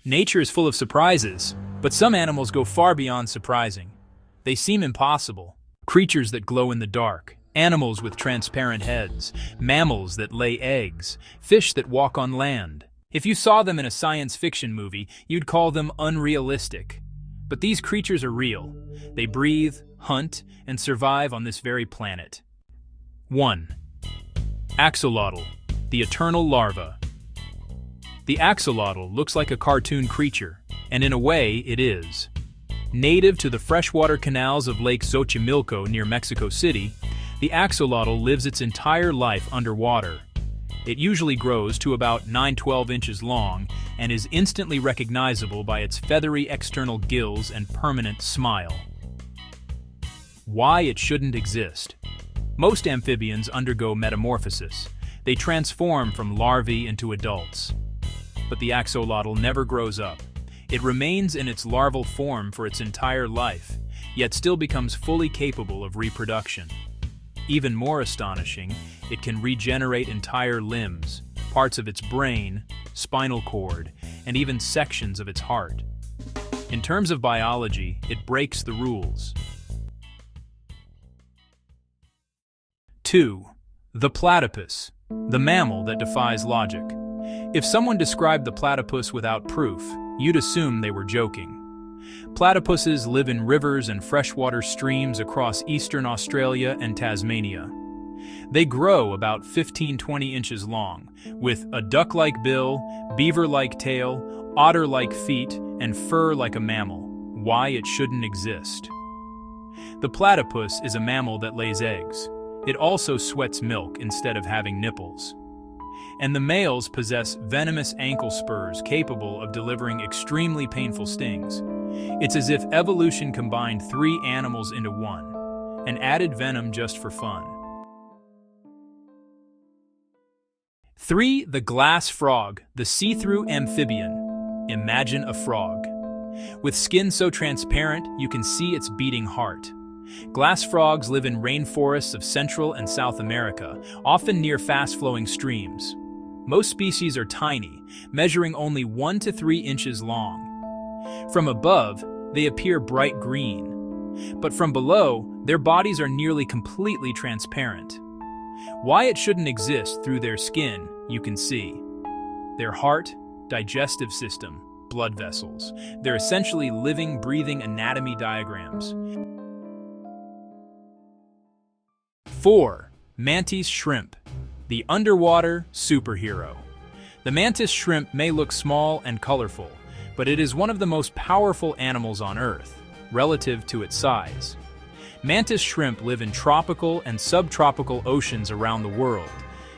Nature is full of surprises, but some animals go far beyond surprising. They seem impossible. Creatures that glow in the dark, animals with transparent heads, mammals that lay eggs, fish that walk on land. If you saw them in a science fiction movie, you'd call them unrealistic. But these creatures are real. They breathe, hunt, and survive on this very planet. 1. Axolotl, the eternal larva. The axolotl looks like a cartoon creature, and in a way it is. Native to the freshwater canals of Lake Xochimilco near Mexico City, the axolotl lives its entire life underwater. It usually grows to about 9–12 inches long and is instantly recognizable by its feathery external gills and permanent smile. Why it shouldn't exist. Most amphibians undergo metamorphosis. They transform from larvae into adults. But the axolotl never grows up. It remains in its larval form for its entire life, yet still becomes fully capable of reproduction. Even more astonishing, it can regenerate entire limbs, parts of its brain, spinal cord, and even sections of its heart. In terms of biology, it breaks the rules. 2. The platypus, the mammal that defies logic. If someone described the platypus without proof, you'd assume they were joking. Platypuses live in rivers and freshwater streams across eastern Australia and Tasmania. They grow about 15–20 inches long, with a duck-like bill, beaver-like tail, otter-like feet, and fur like a mammal. Why it shouldn't exist. The platypus is a mammal that lays eggs. It also sweats milk instead of having nipples. And the males possess venomous ankle spurs capable of delivering extremely painful stings. It's as if evolution combined 3 animals into one, and added venom just for fun. 3. The glass frog, the see-through amphibian. Imagine a frog. With skin so transparent, you can see its beating heart. Glass frogs live in rainforests of Central and South America, often near fast-flowing streams. Most species are tiny, measuring only 1 to 3 inches long. From above, they appear bright green. But from below, their bodies are nearly completely transparent. Why it shouldn't exist through their skin, you can see. Their heart, digestive system, blood vessels. They're essentially living, breathing anatomy diagrams. 4. Mantis shrimp, the underwater superhero. The mantis shrimp may look small and colorful, but it is one of the most powerful animals on Earth, relative to its size. Mantis shrimp live in tropical and subtropical oceans around the world,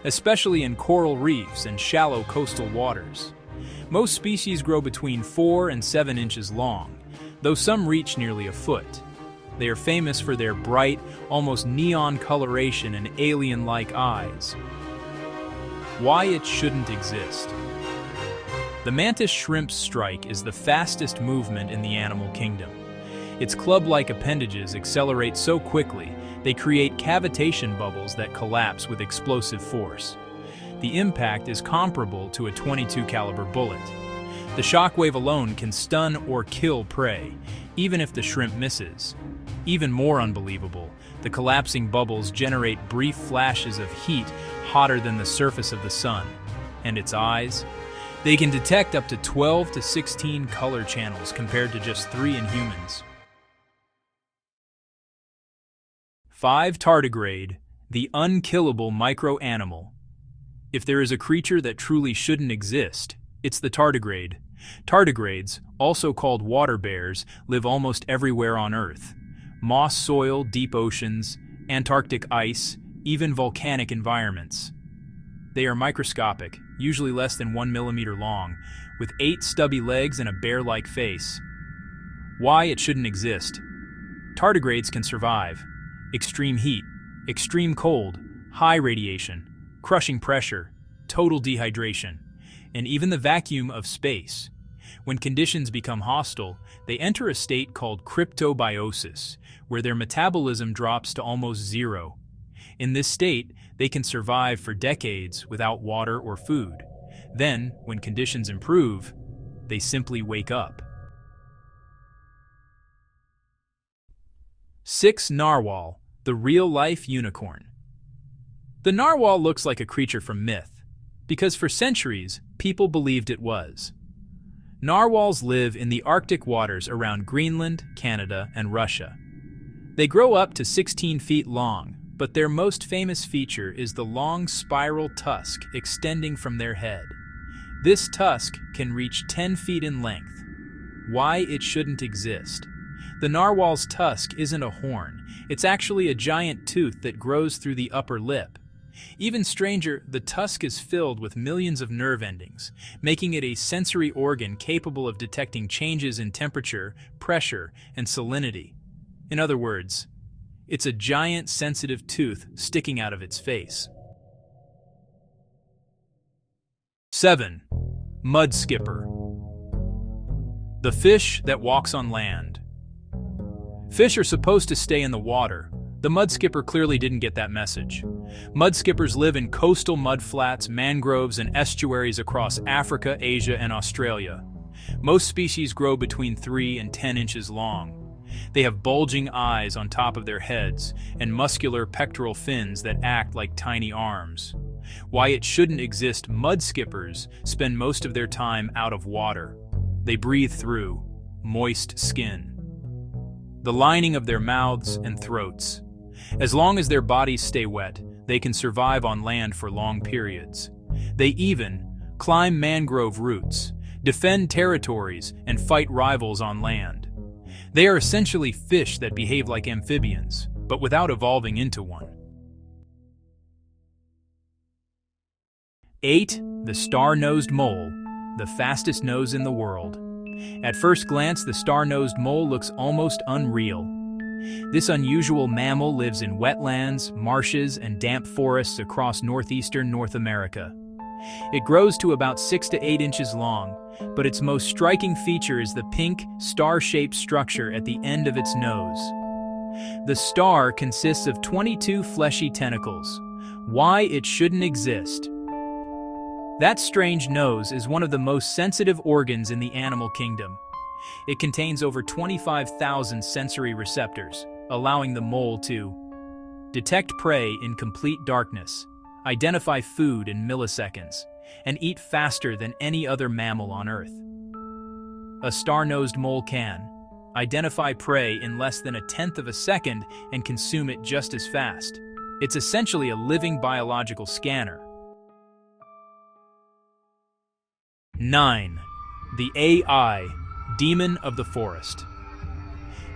especially in coral reefs and shallow coastal waters. Most species grow between 4 and 7 inches long, though some reach nearly a foot. They are famous for their bright, almost neon coloration and alien-like eyes. Why it shouldn't exist. The mantis shrimp's strike is the fastest movement in the animal kingdom. Its club-like appendages accelerate so quickly, they create cavitation bubbles that collapse with explosive force. The impact is comparable to a .22 caliber bullet. The shockwave alone can stun or kill prey, even if the shrimp misses. Even more unbelievable, the collapsing bubbles generate brief flashes of heat hotter than the surface of the sun. And its eyes? They can detect up to 12 to 16 color channels compared to just 3 in humans. 5. Tardigrade, the unkillable micro-animal. If there is a creature that truly shouldn't exist, it's the tardigrade. Tardigrades, also called water bears, live almost everywhere on Earth. Moss soil, deep oceans, Antarctic ice, even volcanic environments. They are microscopic, usually less than 1 millimeter long, with 8 stubby legs and a bear-like face. Why it shouldn't exist. Tardigrades can survive extreme heat, extreme cold, high radiation, crushing pressure, total dehydration, and even the vacuum of space. When conditions become hostile, they enter a state called cryptobiosis, where their metabolism drops to almost zero. In this state, they can survive for decades without water or food. Then, when conditions improve, they simply wake up. 6. Narwhal, the real-life unicorn. The narwhal looks like a creature from myth, because for centuries, people believed it was. Narwhals live in the Arctic waters around Greenland, Canada, and Russia. They grow up to 16 feet long, but their most famous feature is the long spiral tusk extending from their head. This tusk can reach 10 feet in length. Why it shouldn't exist? The narwhal's tusk isn't a horn, it's actually a giant tooth that grows through the upper lip. Even stranger, the tusk is filled with millions of nerve endings, making it a sensory organ capable of detecting changes in temperature, pressure, and salinity. In other words, it's a giant sensitive tooth sticking out of its face. 7. Mud skipper. The fish that walks on land. Fish are supposed to stay in the water. The mud skipper clearly didn't get that message. Mud skippers live in coastal mudflats, mangroves, and estuaries across Africa, Asia, and Australia. Most species grow between 3 and 10 inches long. They have bulging eyes on top of their heads and muscular pectoral fins that act like tiny arms. Why it shouldn't exist, mud skippers spend most of their time out of water. They breathe through moist skin, the lining of their mouths and throats. As long as their bodies stay wet, they can survive on land for long periods. They even climb mangrove roots, defend territories, and fight rivals on land. They are essentially fish that behave like amphibians, but without evolving into one. 8. The star-nosed mole, the fastest nose in the world. At first glance, the star-nosed mole looks almost unreal. This unusual mammal lives in wetlands, marshes, and damp forests across northeastern North America. It grows to about 6 to 8 inches long, but its most striking feature is the pink, star-shaped structure at the end of its nose. The star consists of 22 fleshy tentacles. Why it shouldn't exist? That strange nose is one of the most sensitive organs in the animal kingdom. It contains over 25,000 sensory receptors, allowing the mole to detect prey in complete darkness, identify food in milliseconds, and eat faster than any other mammal on Earth. A star-nosed mole can identify prey in less than 1/10 of a second and consume it just as fast. It's essentially a living biological scanner. 9. The AI, demon of the forest.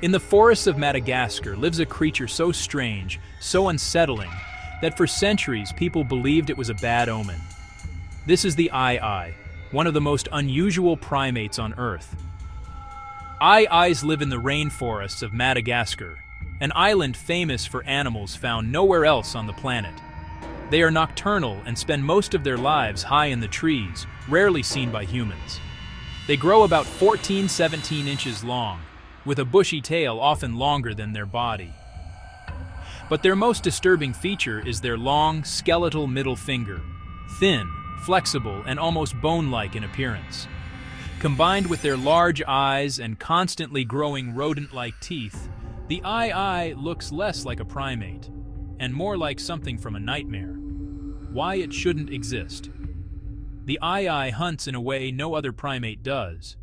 In the forests of Madagascar lives a creature so strange, so unsettling, that for centuries people believed it was a bad omen. This is the ai, one of the most unusual primates on Earth. Ai-Is live in the rainforests of Madagascar, an island famous for animals found nowhere else on the planet. They are nocturnal and spend most of their lives high in the trees, rarely seen by humans. They grow about 14–17 inches long, with a bushy tail often longer than their body. But their most disturbing feature is their long, skeletal middle finger, thin, flexible, and almost bone-like in appearance. Combined with their large eyes and constantly growing rodent-like teeth, the ai looks less like a primate, and more like something from a nightmare. Why it shouldn't exist. The ai hunts in a way no other primate does.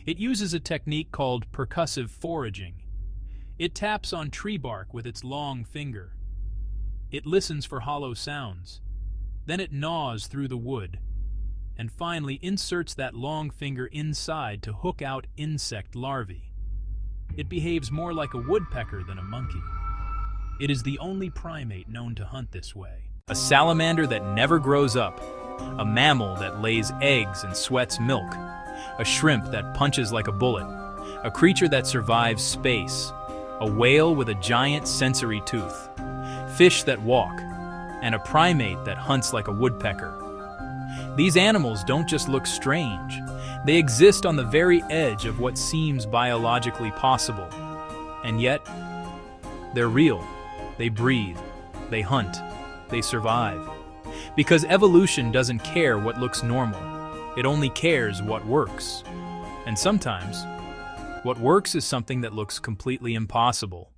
It uses a technique called percussive foraging. It taps on tree bark with its long finger. It listens for hollow sounds. Then it gnaws through the wood, and finally inserts that long finger inside to hook out insect larvae. It behaves more like a woodpecker than a monkey. It is the only primate known to hunt this way. A salamander that never grows up, a mammal that lays eggs and sweats milk, a shrimp that punches like a bullet, a creature that survives space, a whale with a giant sensory tooth, fish that walk, and a primate that hunts like a woodpecker. These animals don't just look strange, they exist on the very edge of what seems biologically possible. And yet, they're real. They breathe, they hunt, they survive. Because evolution doesn't care what looks normal, it only cares what works. And sometimes, what works is something that looks completely impossible.